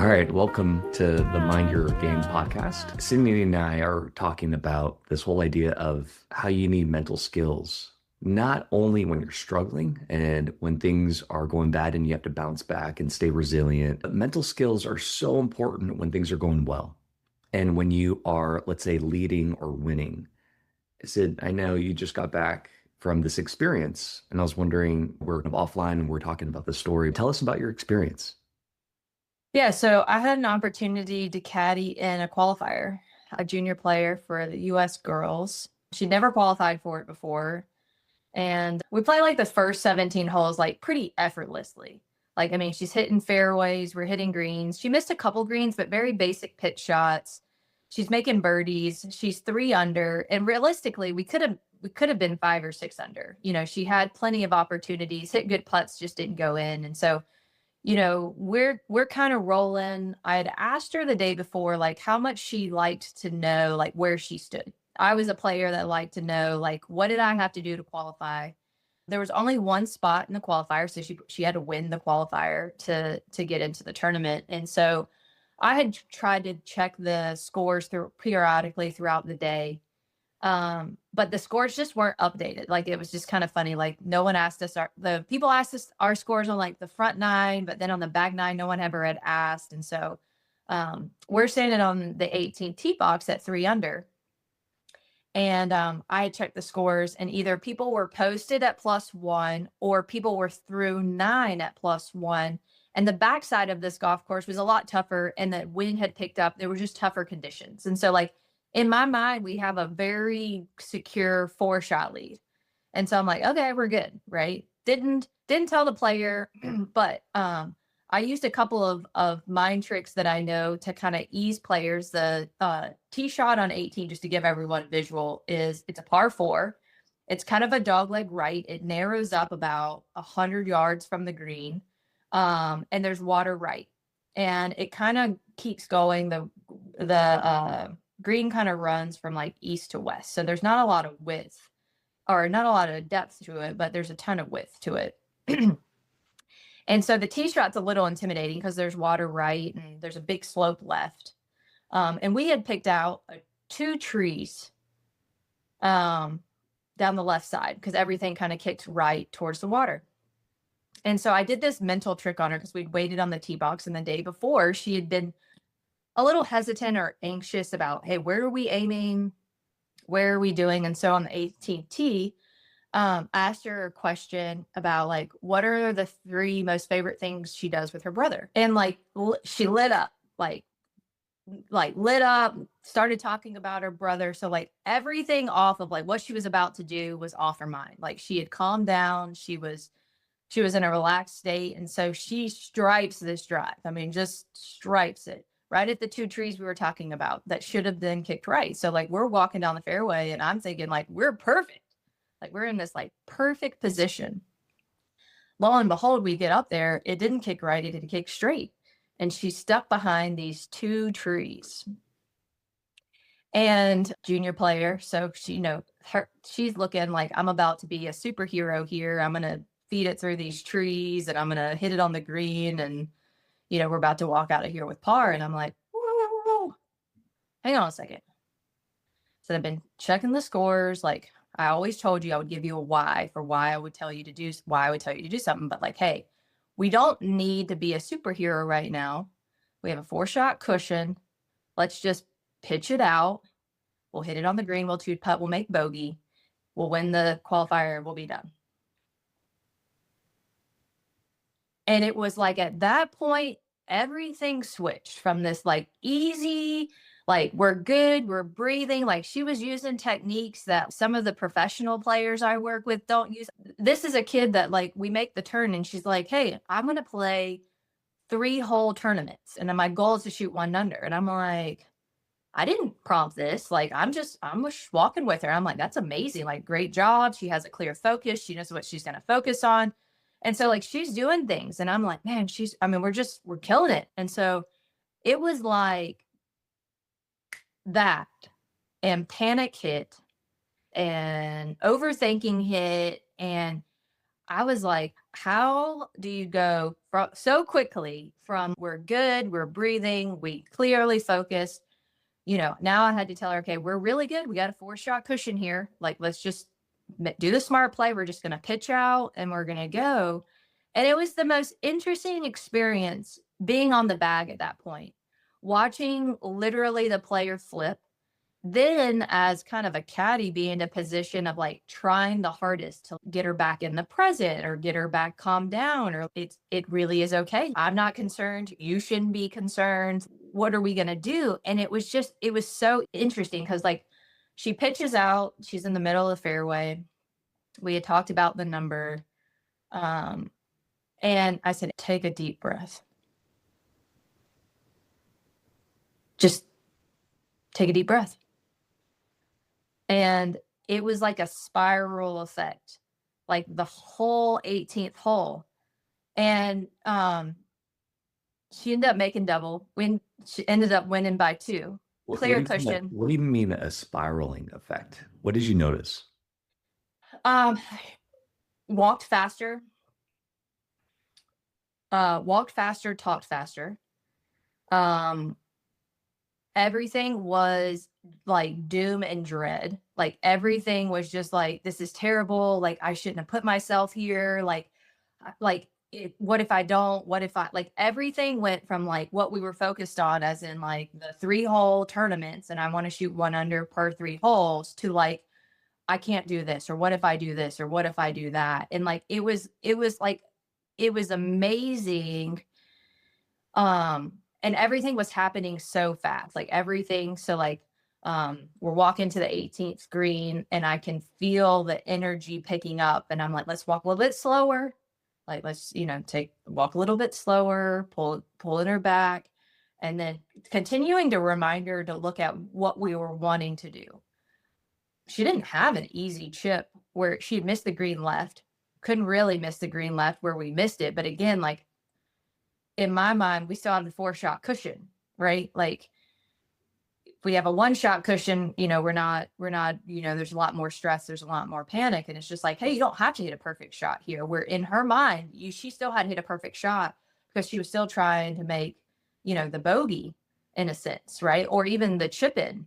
All right, welcome to the Mind Your Game podcast. Sydney and I are talking about this whole idea of how you need mental skills, not only when you're struggling and when things are going bad and you have to bounce back and stay resilient, but mental skills are so important when things are going well and when you are, let's say, leading or winning. Sid, I know you just got back from this experience, and I was wondering, we're offline and we're talking about the story. Tell us about your experience. Yeah, so I had an opportunity to caddy in a qualifier, a junior player for the US girls. She'd never qualified for it before. And we played like the first 17 holes like pretty effortlessly. Like, I mean, she's hitting fairways, we're hitting greens. She missed a couple greens, but very basic pitch shots. She's making birdies. She's 3 under. And realistically, we could have been 5 or 6 under. She had plenty of opportunities, hit good putts, just didn't go in. And so we're kind of rolling. I had asked her the day before, like, how much she liked to know, like, where she stood. I was a player that liked to know, like, what did I have to do to qualify? There was only one spot in the qualifier, so she had to win the qualifier to get into the tournament. And so I had tried to check the scores through periodically throughout the day, but the scores just weren't updated. Like, it was just kind of funny. Like, no one asked us the people asked us our scores on like the front nine, but then on the back nine, no one ever had asked. And so we're standing on the 18th tee box at 3 under. And I had checked the scores, and either people were posted at +1 or people were through 9 at +1. And the backside of this golf course was a lot tougher, and the wind had picked up. There were just tougher conditions. And so, like, in my mind, we have a very secure 4-shot lead. And so I'm like, okay, we're good, right? Didn't tell the player, but I used a couple of mind tricks that I know to kind of ease players. The tee shot on 18, just to give everyone a visual, it's a par 4. It's kind of a dogleg right. It narrows up about 100 yards from the green, and there's water right, and it kind of keeps going. The green kind of runs from like east to west, so there's not a lot of width or not a lot of depth to it, but there's a ton of width to it. And so the tee shot's a little intimidating because there's water right and there's a big slope left. And we had picked out 2 trees down the left side because everything kind of kicked right towards the water. And so I did this mental trick on her because we'd waited on the tee box, and the day before she had been a little hesitant or anxious about, hey, where are we aiming? Where are we doing? And so on the 18th tee, I asked her a question about, like, what are the 3 most favorite things she does with her brother? And like she lit up, like lit up, started talking about her brother. So like everything off of like what she was about to do was off her mind. Like, she had calmed down. She was in a relaxed state. And so she stripes this drive. I mean, just stripes it right at the 2 trees we were talking about that should have been kicked right. So like we're walking down the fairway and I'm thinking, like, we're perfect. Like, we're in this like perfect position. Lo and behold, we get up there. It didn't kick right. It didn't kick straight. And she's stuck behind these 2 trees. And junior player. So she's looking like, I'm about to be a superhero here. I'm going to feed it through these trees and I'm going to hit it on the green. And, we're about to walk out of here with par. And I'm like, whoa, hang on a second. So I've been checking the scores. Like, I always told you I would give you a why for why I would tell you to do something. But like, hey, we don't need to be a superhero right now. We have a 4-shot cushion. Let's just pitch it out. We'll hit it on the green. We'll 2-putt. We'll make bogey. We'll win the qualifier. We'll be done. And it was like at that point, everything switched from this like easy, like, we're good, we're breathing. Like, she was using techniques that some of the professional players I work with don't use. This is a kid that, like, we make the turn and she's like, hey, I'm going to play 3 whole tournaments. And then my goal is to shoot 1 under. And I'm like, I didn't prompt this. Like, I'm just walking with her. I'm like, that's amazing. Like, great job. She has a clear focus. She knows what she's going to focus on. And so like she's doing things and I'm like, man, we're killing it. And so it was like that, and panic hit and overthinking hit. And I was like, how do you go from so quickly from we're good, we're breathing, we clearly focused, now I had to tell her, okay, we're really good. We got a 4-shot cushion here. Like, let's just do the smart play. We're just going to pitch out and we're going to go. And it was the most interesting experience being on the bag at that point, watching literally the player flip, then as kind of a caddy, be in a position of like trying the hardest to get her back in the present or get her back calmed down, or it really is okay. I'm not concerned. You shouldn't be concerned. What are we gonna do? And it was so interesting because like she pitches out, she's in the middle of the fairway. We had talked about the number. Um, and I said, take a deep breath. Just take a deep breath. And it was like a spiral effect, like the whole 18th hole. And she ended up making double. She ended up winning by 2. Clear cushion. What do you mean a spiraling effect? What did you notice? Um, walked faster. Walked faster, talked faster. Everything was like doom and dread. Like everything was just like, this is terrible. Like I shouldn't have put myself here. What if I don't? What if I like everything went from like what we were focused on, as in like the 3-hole tournaments, and I want to shoot 1 under per 3 holes, to like, I can't do this, or what if I do this, or what if I do that? And like it was amazing. And everything was happening so fast, like everything. So like, we're walking to the 18th green and I can feel the energy picking up, and I'm like, let's walk a little bit slower. Like, let's, walk a little bit slower, pulling her back, and then continuing to remind her to look at what we were wanting to do. She didn't have an easy chip where she missed the green left, couldn't really miss the green left where we missed it. But again, like, in my mind, we still have the 4-shot cushion, right? Like, if we have a 1-shot cushion, we're not, there's a lot more stress, there's a lot more panic. And it's just like, hey, you don't have to hit a perfect shot here. Where in her mind, she still had hit a perfect shot because she was still trying to make, the bogey in a sense, right? Or even the chip in.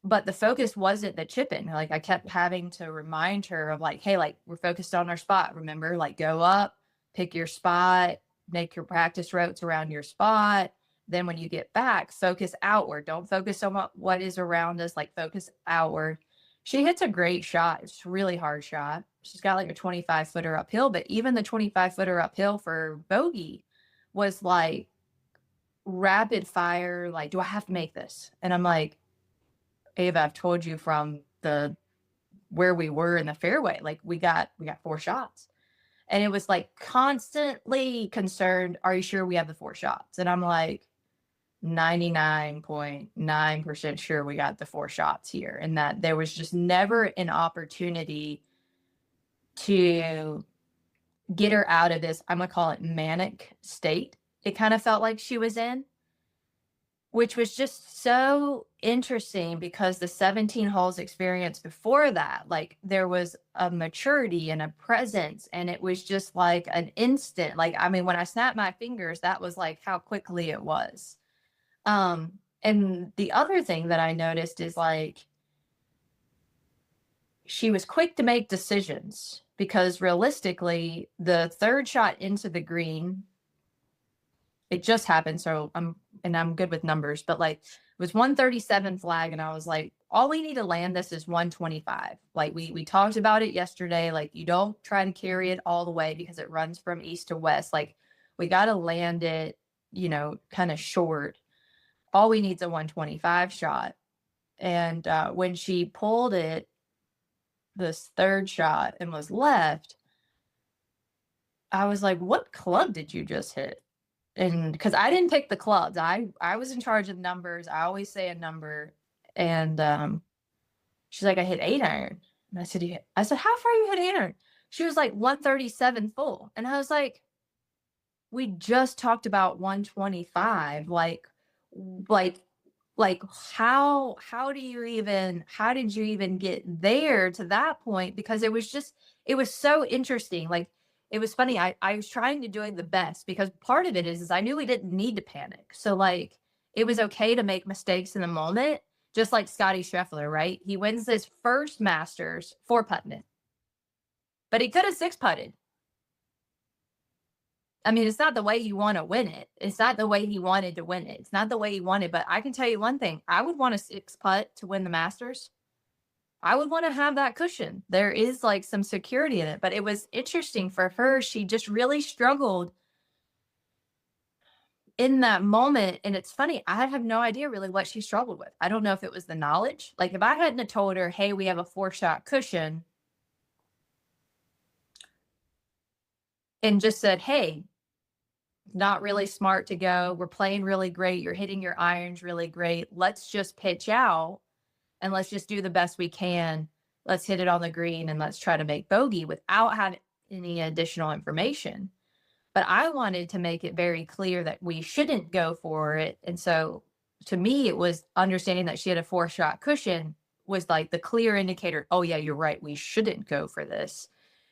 But the focus wasn't the chip in. Like, I kept having to remind her of like, hey, like, we're focused on our spot. Remember, like, go up, pick your spot, make your practice routes around your spot. Then when you get back, focus outward. Don't focus on what is around us, like focus outward. She hits a great shot. It's a really hard shot. She's got like a 25-footer uphill, but even the 25-footer uphill for bogey was like rapid fire. Like, do I have to make this? And I'm like, Ava, I've told you from where we were in the fairway, like we got 4 shots. And it was like constantly concerned, are you sure we have the 4 shots? And I'm like 99.9% sure we got the 4 shots here. And that there was just never an opportunity to get her out of this, I'm going to call it manic state. It kind of felt like she was in, which was just so interesting because the 17 holes experience before that, like there was a maturity and a presence, and it was just like an instant. Like, I mean, when I snapped my fingers, that was like how quickly it was. And the other thing that I noticed is like, she was quick to make decisions, because realistically, the 3rd shot into the green, it just happened. So I'm good with numbers, but like it was 137 flag. And I was like, all we need to land this is 125. Like we talked about it yesterday. Like, you don't try to carry it all the way because it runs from east to west. Like, we got to land it, kind of short. All we need is a 125 shot. And when she pulled it, this 3rd shot, and was left, I was like, what club did you just hit? And because I didn't pick the clubs, I was in charge of numbers. I always say a number. And she's like, I hit 8-iron. And I said, how far you hit 8-iron? She was like 137 full. And I was like, we just talked about 125. Like how did you even get there to that point? Because it was so interesting. Like, it was funny. I was trying to doing the best because part of it is I knew we didn't need to panic. So like it was okay to make mistakes in the moment, just like Scotty Scheffler, right? He wins his first Masters 4-putting it, but he could have 6-putted. I mean, it's not the way you want to win it. It's not the way he wanted to win it. It's not the way he wanted. But I can tell you one thing: I would want a 6-putt to win the Masters. I would want to have that cushion. There is like some security in it, but it was interesting for her. She just really struggled in that moment. And it's funny, I have no idea really what she struggled with. I don't know if it was the knowledge. Like if I hadn't have told her, hey, we have a 4-shot cushion and just said, hey, not really smart to go. We're playing really great. You're hitting your irons really great. Let's just pitch out and let's just do the best we can. Let's hit it on the green and let's try to make bogey without having any additional information. But I wanted to make it very clear that we shouldn't go for it. And so to me, it was understanding that she had a 4-shot cushion was like the clear indicator. Oh yeah, you're right. We shouldn't go for this.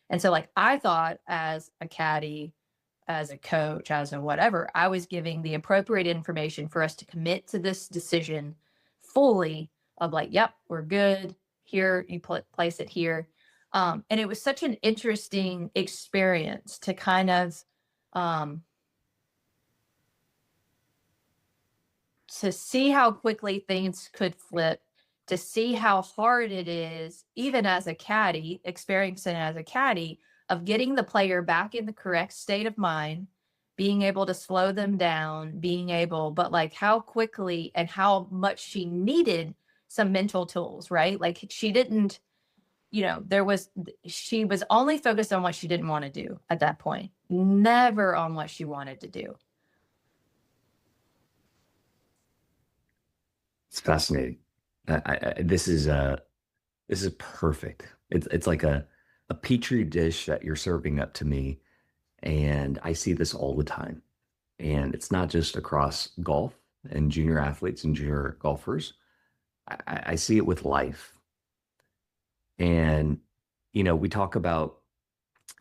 And so like, I thought as a caddy, as a coach, as a whatever, I was giving the appropriate information for us to commit to this decision fully of like, yep, we're good here. You place it here. And it was such an interesting experience to kind of, to see how quickly things could flip, to see how hard it is, even as a caddy, experiencing as a caddy, of getting the player back in the correct state of mind, being able to slow them down, being able, but like how quickly and how much she needed some mental tools, right? Like she didn't, she was only focused on what she didn't want to do at that point, never on what she wanted to do. It's fascinating. This is perfect. It's like a petri dish that you're serving up to me, and I see this all the time. And it's not just across golf and junior athletes and junior golfers. I see it with life. And we talk about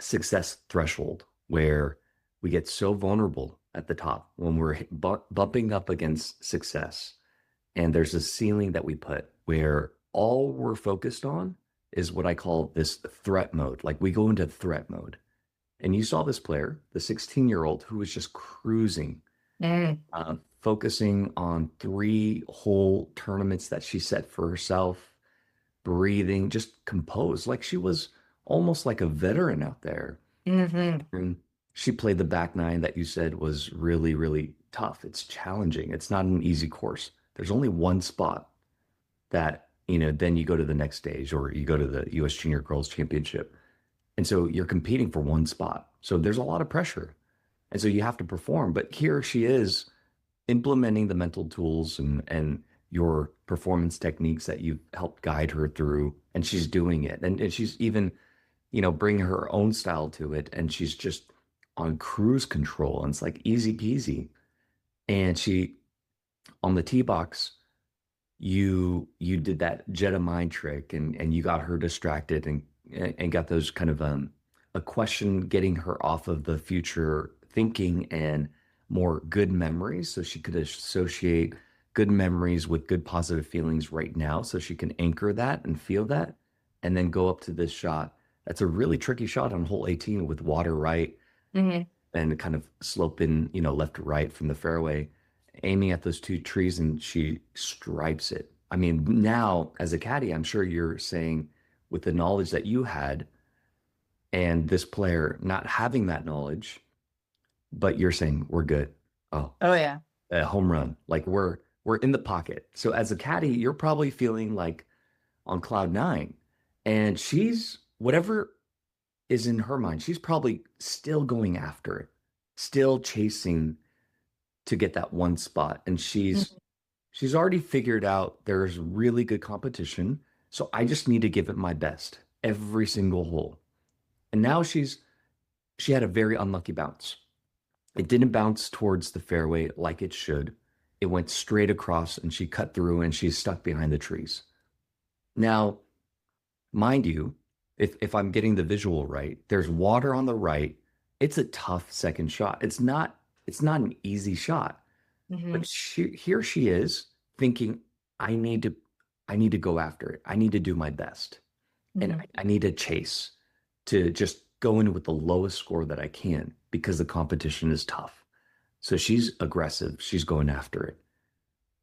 success threshold where we get so vulnerable at the top when we're bumping up against success. And there's a ceiling that we put where all we're focused on is what I call this threat mode. Like we go into threat mode. And you saw this player, the 16-year-old, who was just cruising, focusing on 3 whole tournaments that she set for herself, breathing, just composed, like she was almost like a veteran out there. And she played the back 9 that you said was really, really tough. It's challenging. It's not an easy course. There's only one spot that, then you go to the next stage or you go to the US Junior Girls Championship. And so you're competing for one spot. So there's a lot of pressure. And so you have to perform. But here she is implementing the mental tools and your performance techniques that you've helped guide her through. And she's doing it. And she's even, bringing her own style to it. And she's just on cruise control. And it's like easy peasy. And she, on the tee box, you did that Jedi mind trick and you got her distracted and got those kind of a question getting her off of the future thinking and more good memories so she could associate good memories with good positive feelings right now so she can anchor that and feel that and then go up to this shot. That's a really tricky shot on hole 18 with water right and kind of sloping, left to right from the fairway, aiming at those 2 trees, and she stripes it. I mean, now as a caddy, I'm sure you're saying with the knowledge that you had and this player not having that knowledge, but you're saying we're good. Oh yeah. A home run. Like we're in the pocket. So as a caddy, you're probably feeling like on cloud 9 and she's whatever is in her mind, she's probably still going after it, still chasing to get that one spot. And she's already figured out there's really good competition. So I just need to give it my best every single hole. And now she had a very unlucky bounce. It didn't bounce towards the fairway like it should. It went straight across and she cut through and she's stuck behind the trees. Now, mind you, if I'm getting the visual right, there's water on the right. It's a tough second shot. It's not an easy shot. Hmm. But here she is thinking, I need to I need to go after it. I need to do my best. And Hmm. I need to chase to just go in with the lowest score that I can because the competition is tough. So she's aggressive. She's going after it.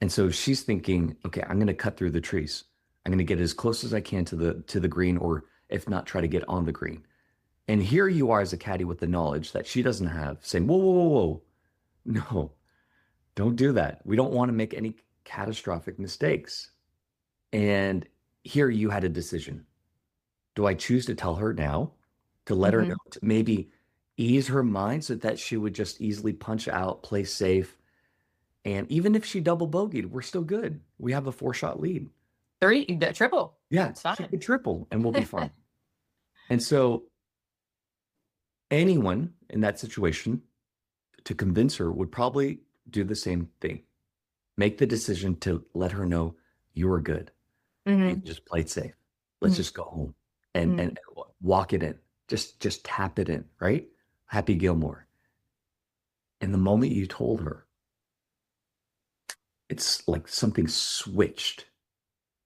And so she's thinking, okay, I'm going to cut through the trees. I'm going to get as close as I can to the green, or if not, try to get on the green. And here you are as a caddy with the knowledge that she doesn't have, saying, whoa, whoa, whoa, whoa. No, don't do that. We don't want to make any catastrophic mistakes. And here you had a decision. Do I choose to tell her now to let her know, Hmm. to maybe ease her mind so that she would just easily punch out, play safe? And even if she double bogeyed, we're still good. We have a 4-shot lead. Triple. Yeah, It's she fine. could triple and we'll be fine. And so anyone in that situation to convince her would probably do the same thing. Make the decision to let her know you are good. You Hmm. just played safe. Let's Hmm. just go home and walk it in. Just tap it in, right? Happy Gilmore. And the moment you told her, it's like something switched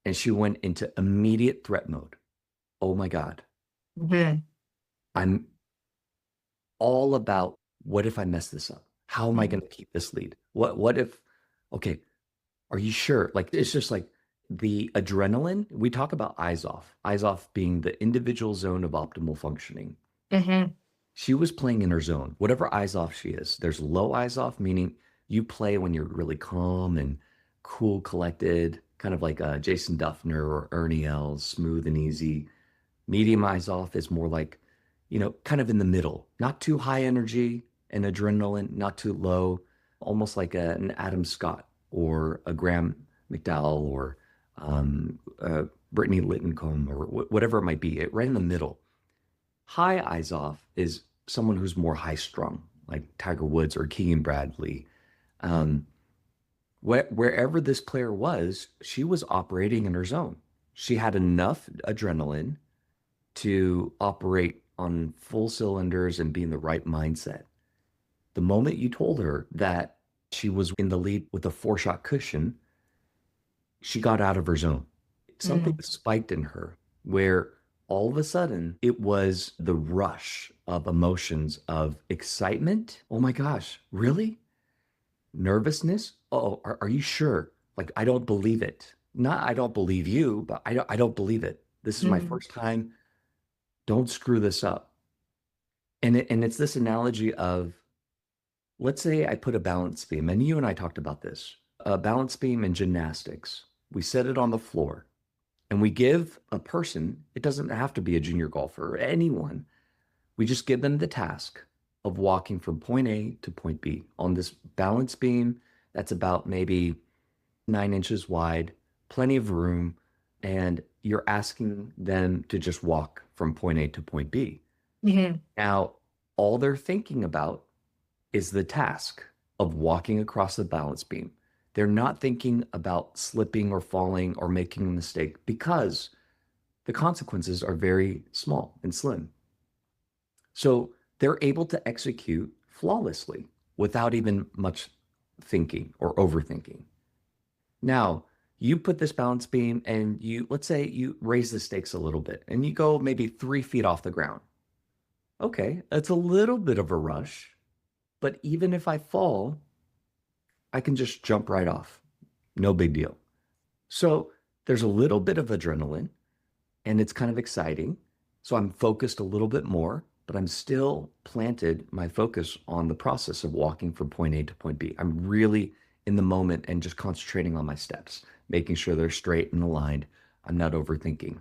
and she went into immediate threat mode. Oh my God. Hmm. I'm all about what if I mess this up? How am I Hmm. going to keep this lead? What if, okay, are you sure? Like it's just like the adrenaline. We talk about eyes off being the individual zone of optimal functioning. Hmm. She was playing in her zone, whatever eyes off she is. There's low eyes off, meaning you play when you're really calm and cool, collected, kind of like Jason Duffner or Ernie Els, smooth and easy. Medium eyes off is more like, kind of in the middle, not too high energy and adrenaline, not too low, almost like an Adam Scott or a Graham McDowell or Brittany Littlencomb or whatever it might be, right in the middle. High eyes off is someone who's more high strung, like Tiger Woods or Keegan Bradley. Um, Wherever this player was, she was operating in her zone. She had enough adrenaline to operate on full cylinders and be in the right mindset. The moment you told her that she was in the lead with a 4-shot cushion, she got out of her zone. Something Hmm. spiked in her where all of a sudden it was the rush of emotions of excitement. Oh my gosh, really? Nervousness? Oh, are you sure? Like, I don't believe it. Not, I don't believe you, but I don't believe it. This is my Hmm. first time. Don't screw this up. And it's this analogy of, let's say I put a balance beam, and you and I talked about this, a balance beam in gymnastics. We set it on the floor and we give a person, it doesn't have to be a junior golfer or anyone, we just give them the task of walking from point A to point B on this balance beam that's about maybe 9 inches wide, plenty of room, and you're asking them to just walk from point A to point B. Hmm. Now, all they're thinking about is the task of walking across the balance beam. They're not thinking about slipping or falling or making a mistake because the consequences are very small and slim. So they're able to execute flawlessly without even much thinking or overthinking. Now, you put this balance beam and let's say you raise the stakes a little bit and you go maybe 3 feet off the ground. Okay, it's a little bit of a rush, but even if I fall, I can just jump right off. No big deal. So there's a little bit of adrenaline and it's kind of exciting. So I'm focused a little bit more, but I'm still planted my focus on the process of walking from point A to point B. I'm really in the moment and just concentrating on my steps, making sure they're straight and aligned. I'm not overthinking.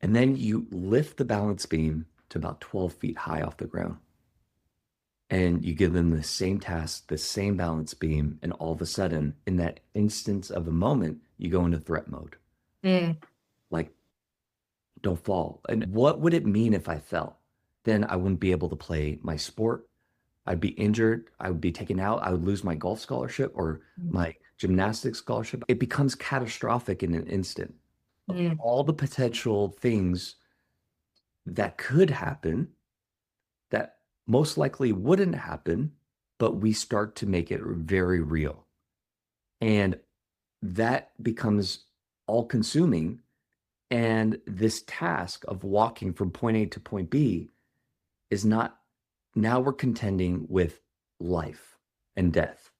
And then you lift the balance beam to about 12 feet high off the ground. And you give them the same task, the same balance beam, and all of a sudden, in that instance of a moment, you go into threat mode. Hmm. Like, don't fall. And what would it mean if I fell? Then I wouldn't be able to play my sport. I'd be injured. I would be taken out. I would lose my golf scholarship or my gymnastics scholarship. It becomes catastrophic in an instant of Hmm. all the potential things that could happen, that most likely wouldn't happen, but we start to make it very real. And that becomes all consuming. And this task of walking from point A to point B is not, now we're contending with life and death.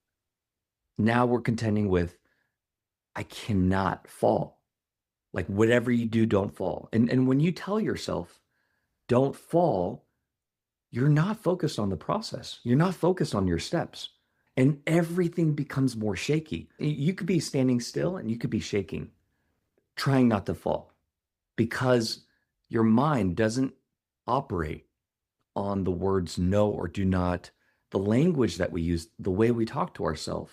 Now we're contending with, I cannot fall. Like whatever you do, don't fall. And when you tell yourself, don't fall, you're not focused on the process. You're not focused on your steps. And everything becomes more shaky. You could be standing still and you could be shaking, trying not to fall, because your mind doesn't operate on the words no or do not, the language that we use, the way we talk to ourselves.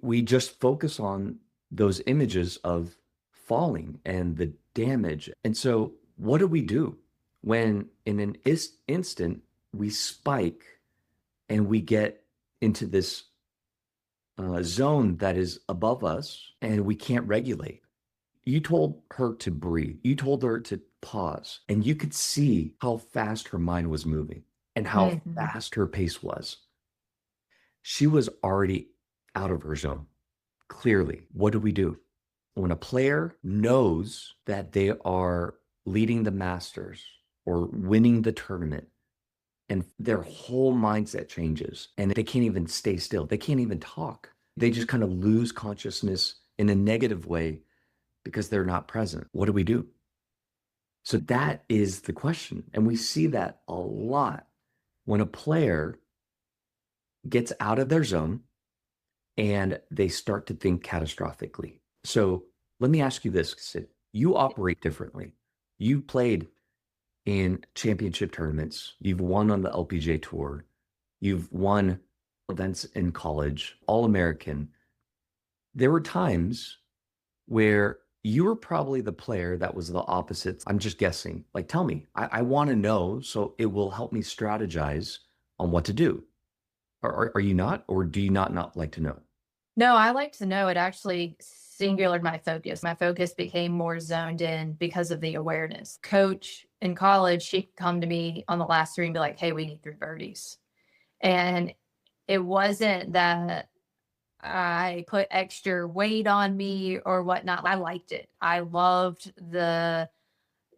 We just focus on those images of falling and the damage. And so, what do we do when in an instant we spike and we get into this zone that is above us and we can't regulate? You told her to breathe. You told her to pause, and you could see how fast her mind was moving and how Mhm. fast her pace was. She was already out of her zone. Clearly, what do we do? When a player knows that they are leading the Masters or winning the tournament and their whole mindset changes and they can't even stay still, they can't even talk. They just kind of lose consciousness in a negative way because they're not present. What do we do? So that is the question. And we see that a lot when a player gets out of their zone and they start to think catastrophically. So let me ask you this, Sid. You operate differently. You played in championship tournaments. You've won on the LPGA Tour. You've won events in college, All-American. There were times where you were probably the player that was the opposite. I'm just guessing. Like, tell me. I want to know so it will help me strategize on what to do. Are you not? Or do you not like to know? No, I like to know it actually singulared my focus. My focus became more zoned in because of the awareness. Coach in college, she'd come to me on the last three and be like, hey, we need three birdies. And it wasn't that I put extra weight on me or whatnot. I liked it. I loved the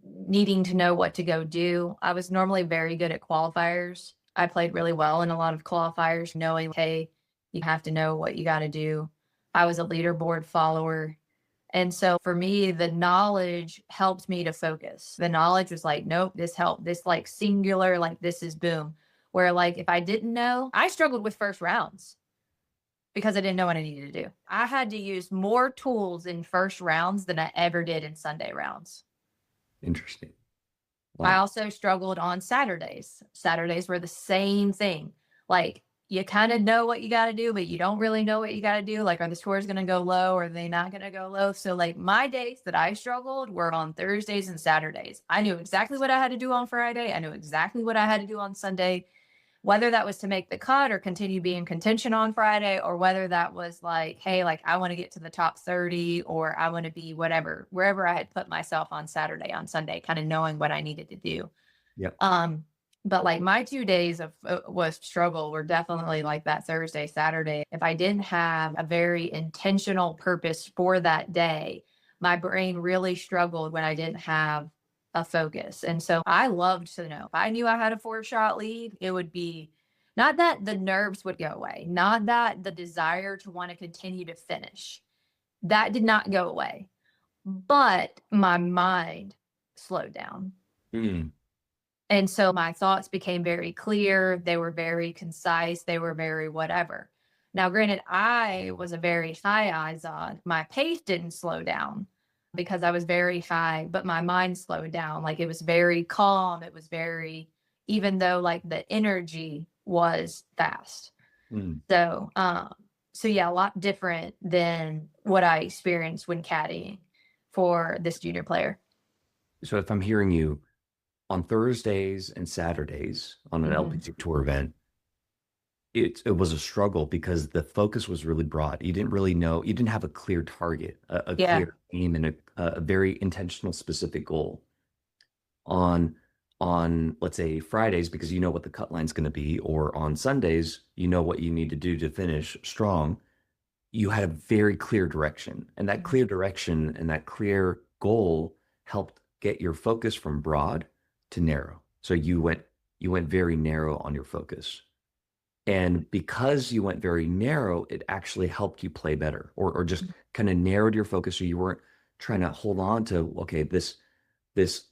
needing to know what to go do. I was normally very good at qualifiers. I played really well in a lot of qualifiers, knowing, hey, you have to know what you got to do. I was a leaderboard follower. And so for me, the knowledge helped me to focus. The knowledge was like, nope, this helped, this like singular, like this is boom. Where like if I didn't know, I struggled with first rounds because I didn't know what I needed to do. I had to use more tools in first rounds than I ever did in Sunday rounds. Interesting. I Wow. also struggled on Saturdays. Saturdays were the same thing. Like you kind of know what you got to do, but you don't really know what you got to do. Like, are the scores going to go low? Or are they not going to go low? So, like, my days that I struggled were on Thursdays and Saturdays. I knew exactly what I had to do on Friday. I knew exactly what I had to do on Sunday, whether that was to make the cut or continue being in contention on Friday, or whether that was like, hey, like I want to get to the top 30 or I want to be whatever, wherever I had put myself on Saturday, on Sunday, kind of knowing what I needed to do. Yep. But like my 2 days of was struggle were definitely like that Thursday, Saturday. If I didn't have a very intentional purpose for that day, my brain really struggled when I didn't have a focus. And so I loved to know if I knew I had a 4 shot lead, it would be not that the nerves would go away, not that the desire to want to continue to finish. That did not go away, but my mind slowed down. Mm. And so my thoughts became very clear. They were very concise. They were very whatever. Now, granted, I was a very high Izod. My pace didn't slow down because I was very high, but my mind slowed down. Like it was very calm. It was very, even though like the energy was fast. Mm. So yeah, a lot different than what I experienced when caddying for this junior player. So if I'm hearing you, on Thursdays and Saturdays on an Mhm. LPG Tour event, it was a struggle because the focus was really broad. You didn't really know, you didn't have a clear target, a Yeah. clear aim, and a very intentional, specific goal. on let's say Fridays because you know what the cut line's going to be, or on Sundays, you know what you need to do to finish strong. You had a very clear direction. And that clear direction and that clear goal helped get your focus from broad to narrow. So you went very narrow on your focus. And because you went very narrow, it actually helped you play better, or just kind of narrowed your focus so you weren't trying to hold on to, okay, this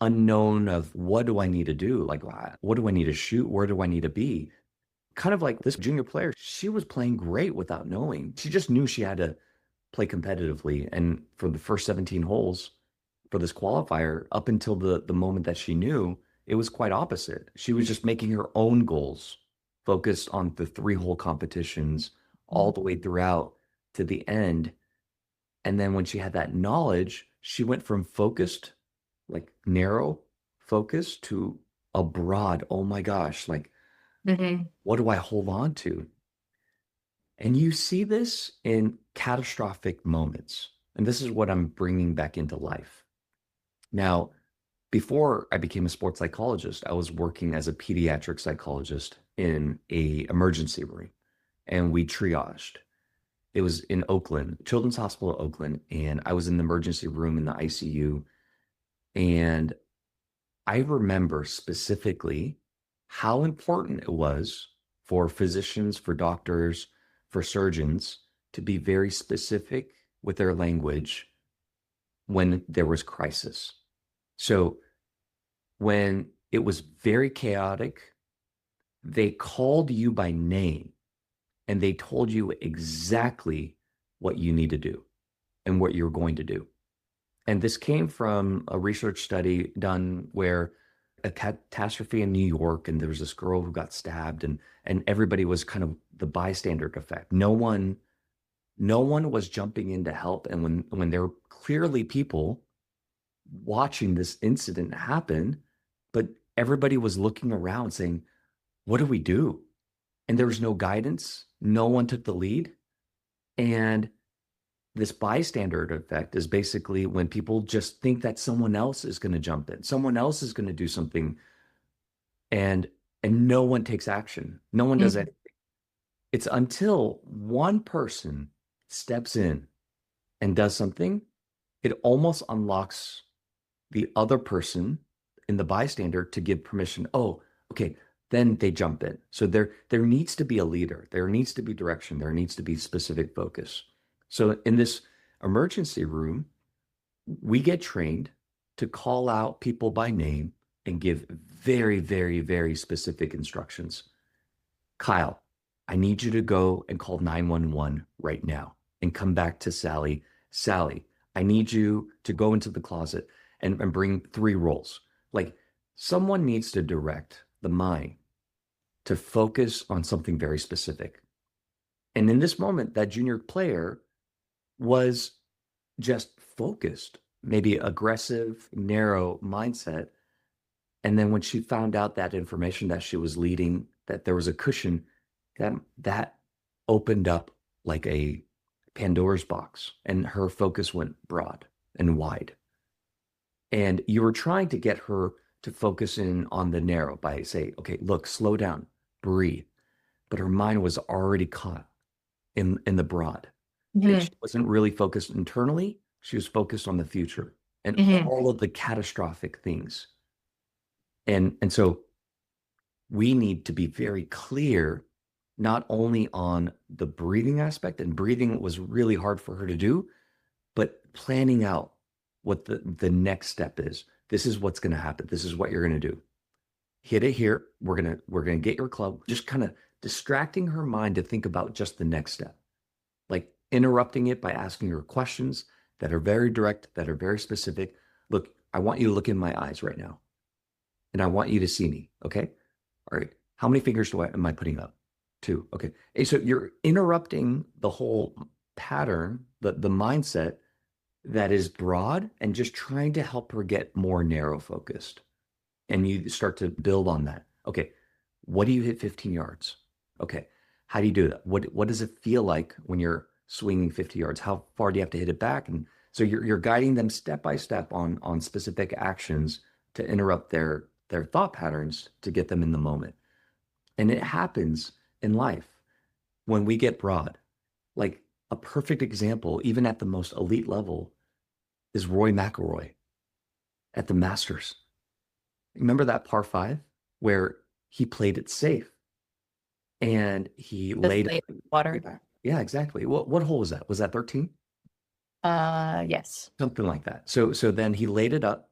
unknown of what do I need to do? Like, what do I need to shoot? Where do I need to be? Kind of like this junior player, she was playing great without knowing. She just knew she had to play competitively. And for the first 17 holes for this qualifier, up until the moment that she knew, it was quite opposite. She was just making her own goals, focused on the 3-hole competitions all the way throughout to the end. And then when she had that knowledge, she went from focused, like narrow focus, to a broad, oh my gosh, like Mm-hmm. what do I hold on to? And you see this in catastrophic moments. And this is what I'm bringing back into life. Now, before I became a sports psychologist, I was working as a pediatric psychologist in a emergency room, and we triaged. It was in Oakland, Children's Hospital of Oakland, and I was in the emergency room in the ICU. And I remember specifically how important it was for physicians, for doctors, for surgeons to be very specific with their language when there was crisis. So when it was very chaotic, they called you by name and they told you exactly what you need to do and what you're going to do. And this came from a research study done where a catastrophe in New York, and there was this girl who got stabbed, and everybody was kind of the bystander effect. No one was jumping in to help. And when there were clearly people watching this incident happen, but everybody was looking around saying, what do we do? And there was no guidance. No one took the lead. And this bystander effect is basically when people just think that someone else is going to jump in, someone else is going to do something, and no one takes action. No one does anything. It's until one person steps in and does something, it almost unlocks the other person in the bystander to give permission. Oh, okay, then they jump in. So there needs to be a leader. There needs to be direction. There needs to be specific focus. So in this emergency room, we get trained to call out people by name and give very, very, very specific instructions. Kyle, I need you to go and call 911 right now and come back to Sally. Sally, I need you to go into the closet and bring 3 rolls. Like, someone needs to direct the mind to focus on something very specific. And in this moment, that junior player was just focused, maybe aggressive, narrow mindset. And then when she found out that information that she was leading, that there was a cushion, that opened up like a Pandora's box, and her focus went broad and wide. And you were trying to get her to focus in on the narrow by say, okay, look, slow down, breathe. But her mind was already caught in the broad. And she wasn't really focused internally. She was focused on the future and all of the catastrophic things. And so we need to be very clear, not only on the breathing aspect, and breathing was really hard for her to do, but planning out what the next step is. This is what's going to happen. This is what you're going to do. Hit it here. We're gonna get your club. Just kind of distracting her mind to think about just the next step, like interrupting it by asking her questions that are very direct, that are very specific. Look, I want you to look in my eyes right now, and I want you to see me. Okay. All right. How many fingers am I putting up? 2. Okay. Hey, so you're interrupting the whole pattern, the mindset that is broad, and just trying to help her get more narrow focused. And you start to build on that. Okay. What do you hit 15 yards? Okay. How do you do that? What does it feel like when you're swinging 50 yards? How far do you have to hit it back? And so you're guiding them step by step on specific actions to interrupt their thought patterns to get them in the moment. And it happens in life when we get broad. Like a perfect example, even at the most elite level, is Roy McIlroy at the Masters. Remember that par five where he played it safe and he Just laid late water. yeah, exactly. What hole was that? Was that 13? Yes. Something like that. So then he laid it up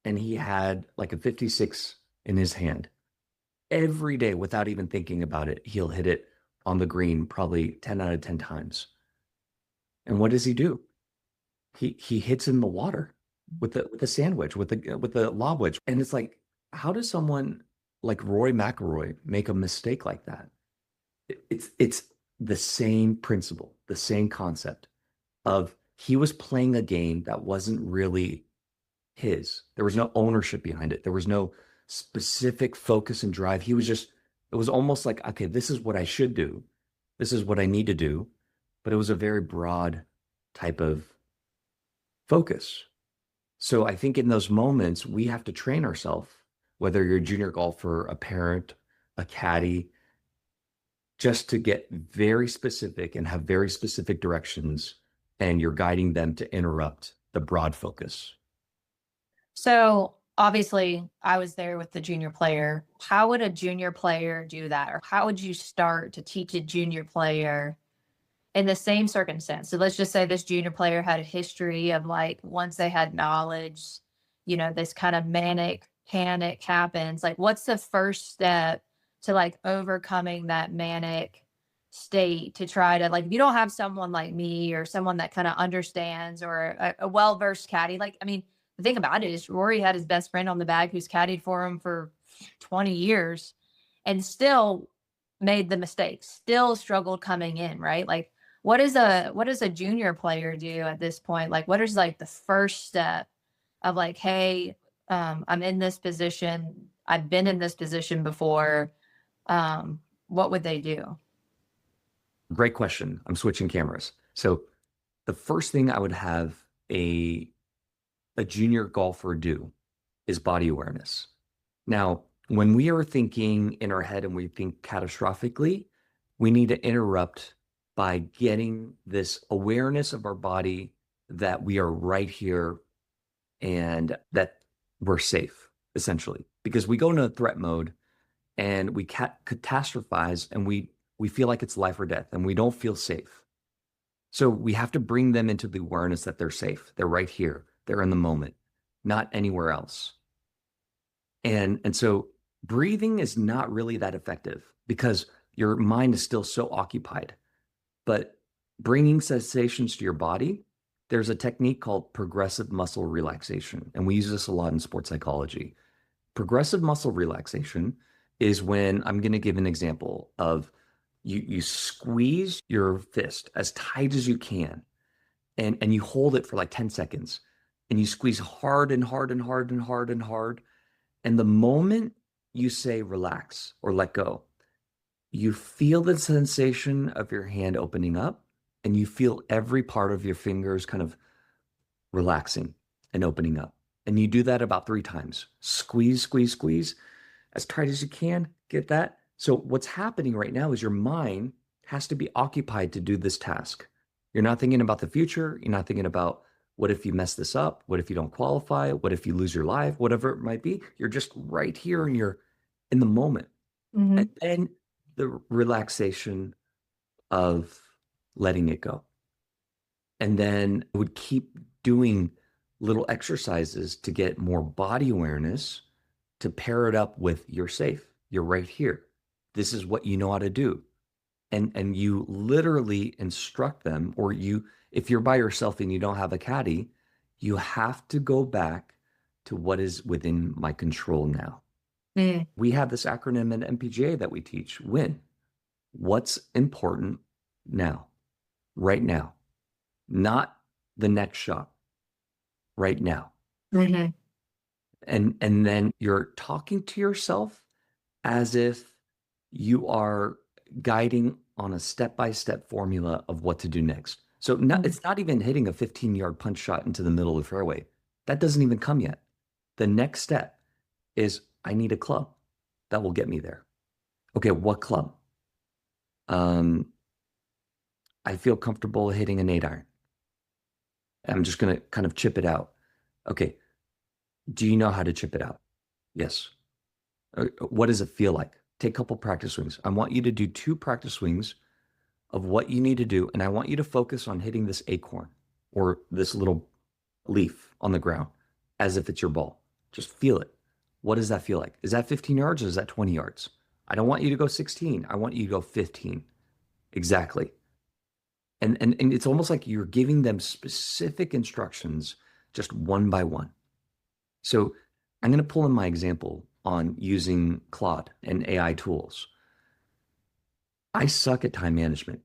and he had like a 56 in his hand. Every day without even thinking about it, he'll hit it on the green probably 10 out of 10 times. And what does he do? He hits in the water with the sandwich, with the lob wedge. And it's like, how does someone like Roy McIlroy make a mistake like that? It's the same principle, the same concept of he was playing a game that wasn't really his. There was no ownership behind it. There was no specific focus and drive. He was just, it was almost like, okay, this is what I should do. This is what I need to do. But it was a very broad type of focus. So I think in those moments, we have to train ourselves, whether you're a junior golfer, a parent, a caddy, just to get very specific and have very specific directions, and you're guiding them to interrupt the broad focus. So obviously, I was there with the junior player. How would a junior player do that? Or how would you start to teach a junior player in the same circumstance? So let's just say this junior player had a history of like, once they had knowledge, this kind of manic panic happens. Like, what's the first step to like overcoming that manic state to try to like, if you don't have someone like me or someone that kind of understands or a well-versed caddy, like, I mean, the thing about it is Rory had his best friend on the bag who's caddied for him for 20 years and still made the mistakes, still struggled coming in, right? Like, what does a junior player do at this point? Like, what is like the first step of like, hey, I'm in this position. I've been in this position before. What would they do? Great question. I'm switching cameras. So the first thing I would have a junior golfer do is body awareness. Now, when we are thinking in our head and we think catastrophically, we need to interrupt by getting this awareness of our body that we are right here and that we're safe, essentially. Because we go into threat mode and we catastrophize and we feel like it's life or death and we don't feel safe. So we have to bring them into the awareness that they're safe. They're right here. They're in the moment, not anywhere else. And so breathing is not really that effective because your mind is still so occupied. But bringing sensations to your body, there's a technique called progressive muscle relaxation. And we use this a lot in sports psychology. Progressive muscle relaxation is when I'm going to give an example of you squeeze your fist as tight as you can and you hold it for like 10 seconds and you squeeze hard and hard and hard and hard and hard. And the moment you say relax or let go, you feel the sensation of your hand opening up and you feel every part of your fingers kind of relaxing and opening up. And you do that about 3 times. Squeeze, squeeze, squeeze as tight as you can. Get that? So what's happening right now is your mind has to be occupied to do this task. You're not thinking about the future. You're not thinking about what if you mess this up? What if you don't qualify? What if you lose your life? Whatever it might be. You're just right here and you're in the moment. Mm-hmm. And then the relaxation of letting it go. And then I would keep doing little exercises to get more body awareness to pair it up with you're safe. You're right here. This is what you know how to do. And you literally instruct them, or if you're by yourself and you don't have a caddy, you have to go back to what is within my control now. Mm. We have this acronym in MPGA that we teach, WIN. What's important now, right now, not the next shot, right now. Mm-hmm. And then you're talking to yourself as if you are guiding on a step-by-step formula of what to do next. So it's not even hitting a 15-yard punch shot into the middle of the fairway. That doesn't even come yet. The next step is I need a club that will get me there. Okay, what club? Um, I feel comfortable hitting an 8 iron. I'm just going to kind of chip it out. Okay, do you know how to chip it out? Yes. What does it feel like? Take a couple practice swings. I want you to do 2 practice swings of what you need to do, and I want you to focus on hitting this acorn or this little leaf on the ground as if it's your ball. Just feel it. What does that feel like? Is that 15 yards or is that 20 yards? I don't want you to go 16. I want you to go 15. Exactly. And it's almost like you're giving them specific instructions just one by one. So I'm going to pull in my example on using Claude and AI tools. I suck at time management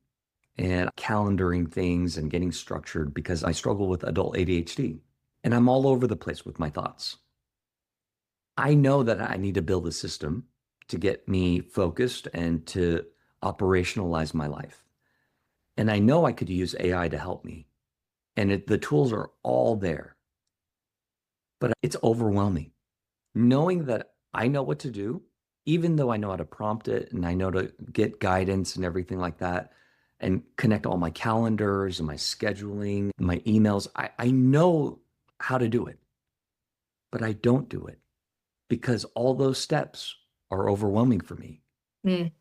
and calendaring things and getting structured because I struggle with adult ADHD and I'm all over the place with my thoughts. I know that I need to build a system to get me focused and to operationalize my life. And I know I could use AI to help me. And the tools are all there, but it's overwhelming. Knowing that I know what to do, even though I know how to prompt it and I know to get guidance and everything like that, and connect all my calendars and my scheduling, my emails, I know how to do it, but I don't do it because all those steps are overwhelming for me. Mm.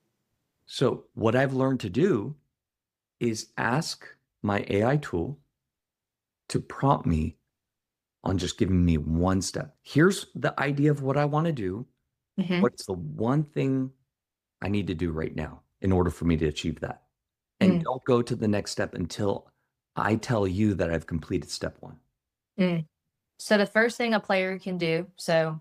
So what I've learned to do is ask my AI tool to prompt me on just giving me one step. Here's the idea of what I want to do. Mhm. What's the one thing I need to do right now in order for me to achieve that? And Mm. don't go to the next step until I tell you that I've completed step one. Mm. So the first thing a player can do, so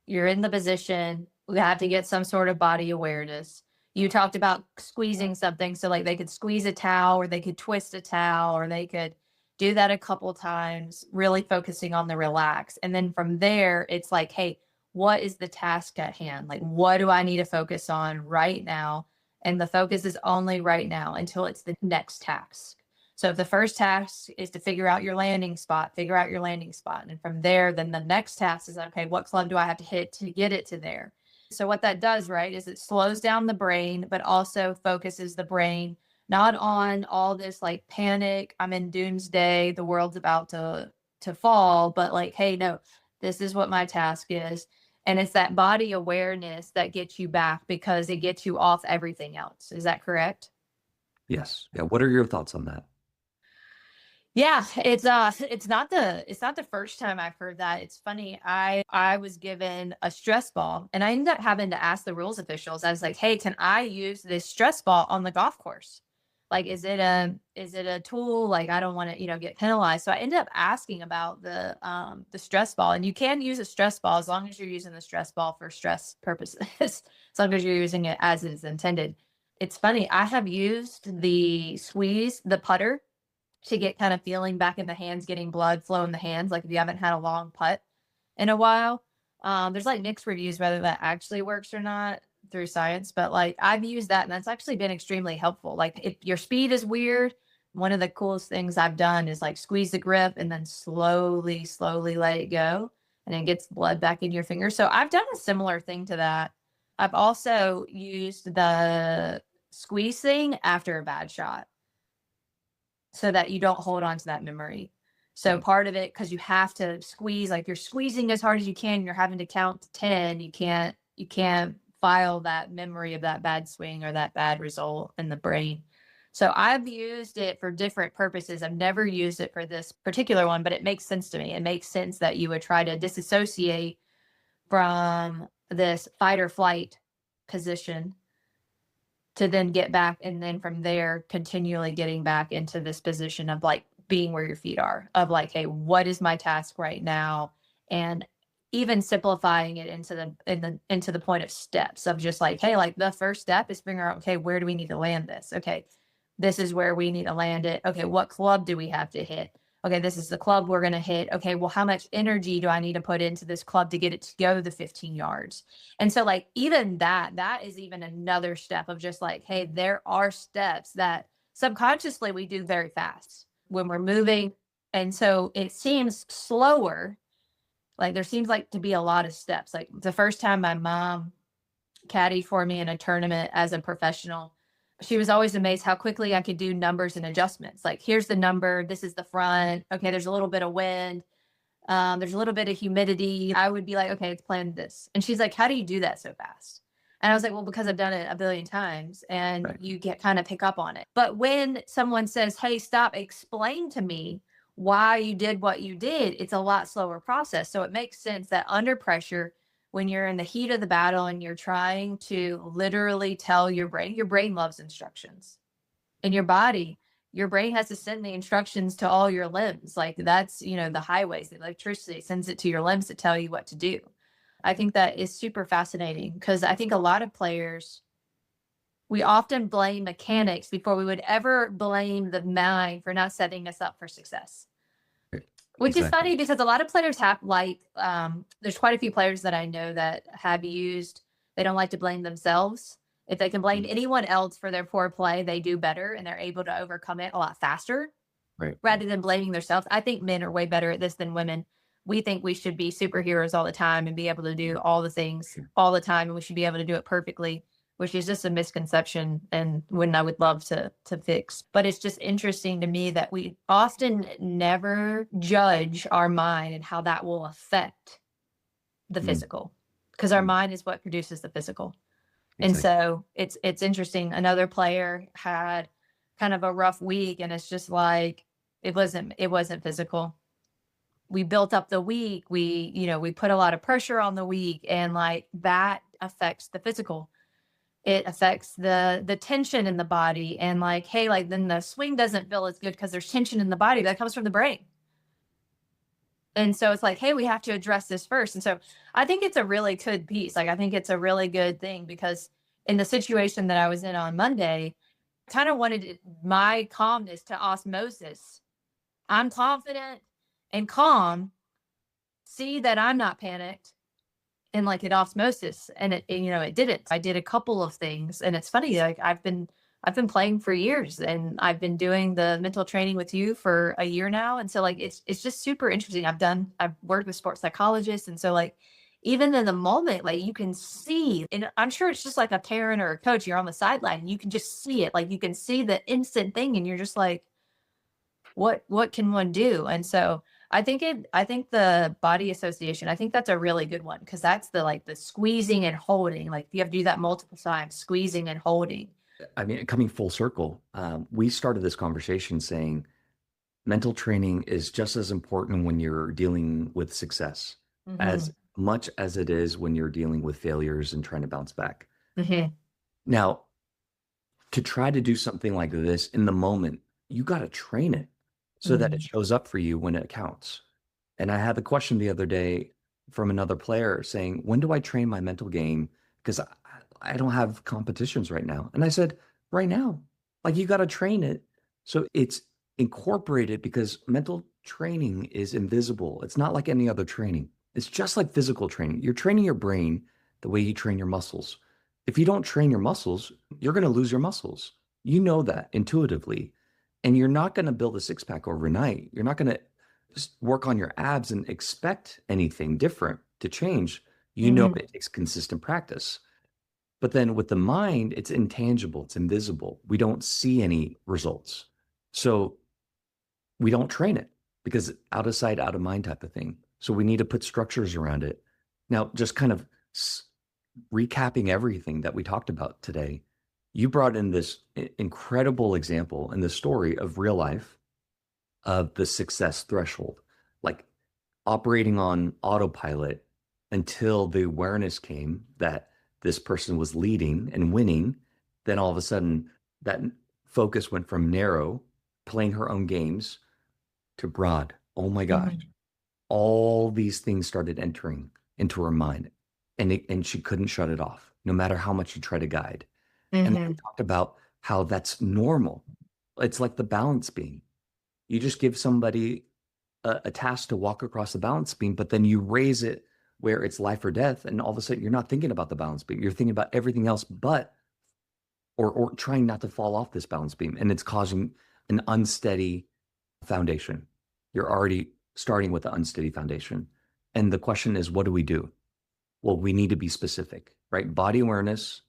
you're in the position, we have to get some sort of body awareness. You talked about squeezing something, so like they could squeeze a towel or they could twist a towel or they could do that a couple times, really focusing on the relax. And then from there, it's like, hey, what is the task at hand? Like, what do I need to focus on right now? And the focus is only right now until it's the next task. So if the first task is to figure out your landing spot, figure out your landing spot. And from there, then the next task is, okay, what club do I have to hit to get it to there? So what that does, right, is it slows down the brain, but also focuses the brain not on all this like panic, I'm in doomsday, the world's about to fall, but like, hey, no, this is what my task is. And it's that body awareness that gets you back because it gets you off everything else. Is that correct? Yes. Yeah. What are your thoughts on that? Yeah, it's not the first time I've heard that. It's funny. I was given a stress ball and I ended up having to ask the rules officials. I was like, "Hey, can I use this stress ball on the golf course? Like is it a tool? Like I don't want to, get penalized." So I ended up asking about the stress ball. And you can use a stress ball as long as you're using the stress ball for stress purposes, as long as you're using it as it is intended. It's funny. I have used the squeeze, the putter to get kind of feeling back in the hands, getting blood flow in the hands, like if you haven't had a long putt in a while. There's like mixed reviews whether that actually works or not through science, but like I've used that and that's actually been extremely helpful. Like if your speed is weird, one of the coolest things I've done is like squeeze the grip and then slowly, slowly let it go and it gets blood back in your fingers. So I've done a similar thing to that. I've also used the squeeze thing after a bad shot so that you don't hold on to that memory. So part of it, because you have to squeeze, like you're squeezing as hard as you can, you're having to count to 10. You can't file that memory of that bad swing or that bad result in the brain. So I've used it for different purposes. I've never used it for this particular one, but it makes sense to me. It makes sense that you would try to disassociate from this fight or flight position to then get back and then from there continually getting back into this position of like being where your feet are, of like, hey, what is my task right now? And even simplifying it into the point of steps of just like, hey, like the first step is figuring out, okay, where do we need to land this? Okay, this is where we need to land it. Okay, what club do we have to hit? Okay, this is the club we're going to hit. Okay, well, how much energy do I need to put into this club to get it to go the 15 yards? And so like even that is even another step of just like, hey, there are steps that subconsciously we do very fast when we're moving. And so it seems slower Like there seems like to be a lot of steps. Like the first time my mom caddied for me in a tournament as a professional, she was always amazed how quickly I could do numbers and adjustments. Like here's the number, this is the front. Okay, there's a little bit of wind. There's a little bit of humidity. I would be like, okay, it's planned this. And she's like, how do you do that so fast? And I was like, well, because I've done it a billion times and Right. you get kind of pick up on it. But when someone says, hey, stop, explain to me why you did what you did, it's a lot slower process. So it makes sense that under pressure, when you're in the heat of the battle and you're trying to literally tell your brain loves instructions. In your brain has to send the instructions to all your limbs. Like that's, the highways, the electricity sends it to your limbs to tell you what to do. I think that is super fascinating because I think a lot of players, we often blame mechanics before we would ever blame the mind for not setting us up for success. Right. Which is Exactly. funny because a lot of players have there's quite a few players that I know that have used, they don't like to blame themselves. If they can blame Mm. anyone else for their poor play, they do better and they're able to overcome it a lot faster Right. rather than blaming themselves. I think men are way better at this than women. We think we should be superheroes all the time and be able to do all the things Sure. all the time and we should be able to do it perfectly, which is just a misconception and when I would love to fix. But it's just interesting to me that we often never judge our mind and how that will affect the Mm. physical because our Mm. mind is what produces the physical. And Exactly. so it's interesting. Another player had kind of a rough week and it's just like it wasn't physical. We built up the week. We put a lot of pressure on the week and like that affects the physical. It affects the tension in the body and like hey, like then the swing doesn't feel as good because there's tension in the body that comes from the brain. And so it's like, hey, we have to address this first. And so I think it's a really good piece. Like, I think it's a really good thing because in the situation that I was in on Monday, kind of wanted my calmness to osmosis. I'm confident and calm, see that I'm not panicked and like it osmosis. And it didn't. I did a couple of things. And it's funny, like I've been playing for years and I've been doing the mental training with you for a year now. And so like it's just super interesting. I've worked with sports psychologists. And so like even in the moment, like you can see, and I'm sure it's just like a parent or a coach, you're on the sideline and you can just see it. Like you can see the instant thing and you're just like, what can one do? And so I think the body association, I think that's a really good one because that's the like the squeezing and holding. Like you have to do that multiple times, squeezing and holding. I mean, coming full circle, we started this conversation saying mental training is just as important when you're dealing with success Hmm. as much as it is when you're dealing with failures and trying to bounce back. Hmm. Now, to try to do something like this in the moment, you got to train it so that it Hmm. shows up for you when it counts. And I had the question the other day from another player saying, when do I train my mental game? Because I don't have competitions right now. And I said, right now, like you got to train it. So it's incorporated because mental training is invisible. It's not like any other training. It's just like physical training. You're training your brain the way you train your muscles. If you don't train your muscles, you're going to lose your muscles. You know that intuitively. And you're not going to build a six pack overnight. You're not going to just work on your abs and expect anything different to change. You know, Hmm. it takes consistent practice. But then with the mind, it's intangible, it's invisible. We don't see any results. So we don't train it because out of sight, out of mind type of thing. So we need to put structures around it. Now, just kind of recapping everything that we talked about today, you brought in this incredible example in the story of real life of the success threshold, like operating on autopilot until the awareness came that this person was leading and winning. Then all of a sudden, that focus went from narrow, playing her own games, to broad. Oh my gosh. Hmm. All these things started entering into her mind, and she couldn't shut it off, no matter how much she tried to guide. And then we Hmm. talked about how that's normal. It's like the balance beam. You just give somebody a task to walk across the balance beam, but then you raise it where it's life or death, and all of a sudden you're not thinking about the balance beam. You're thinking about everything else, but or trying not to fall off this balance beam, and it's causing an unsteady foundation. You're already starting with an unsteady foundation, And the question is, what do we do? Well, we need to be specific, right? Body awareness,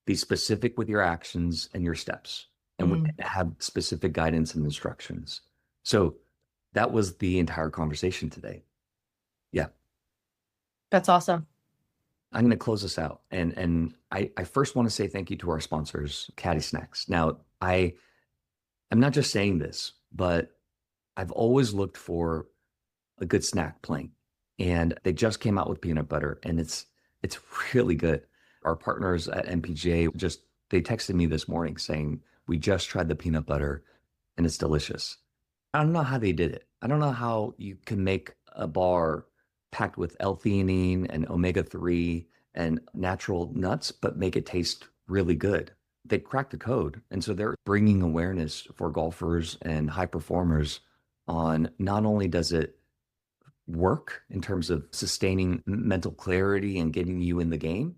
be specific with your actions and your steps, and have specific guidance and instructions. So that was the entire conversation today. Yeah. That's awesome. I'm going to close this out. And I first want to say thank you to our sponsors, Caddy Snacks. Now, I'm not just saying this, but I've always looked for a good snack playing. And they just came out with peanut butter, and it's really good. Our partners at MPGA they texted me this morning saying, we just tried the peanut butter and it's delicious. I don't know how they did it. I don't know how you can make a bar packed with L-theanine and omega-3 and natural nuts, but make it taste really good. They cracked the code. And so they're bringing awareness for golfers and high performers on not only does it work in terms of sustaining mental clarity and getting you in the game,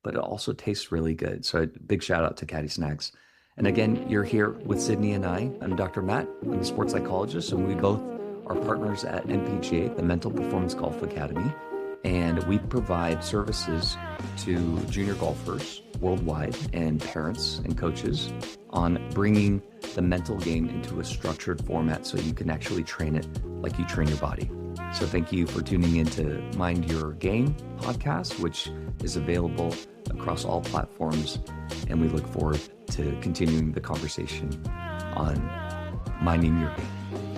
but it also tastes really good. So a big shout out to Caddy Snacks. And again, you're here with Sydney and I. I'm Dr. Matt. I'm a sports psychologist, and we both are partners at MPGA, the Mental Performance Golf Academy. And we provide services to junior golfers worldwide and parents and coaches on bringing the mental game into a structured format so you can actually train it like you train your body. So thank you for tuning in to Mind Your Game podcast, which is available across all platforms. And we look forward to continuing the conversation on minding your game.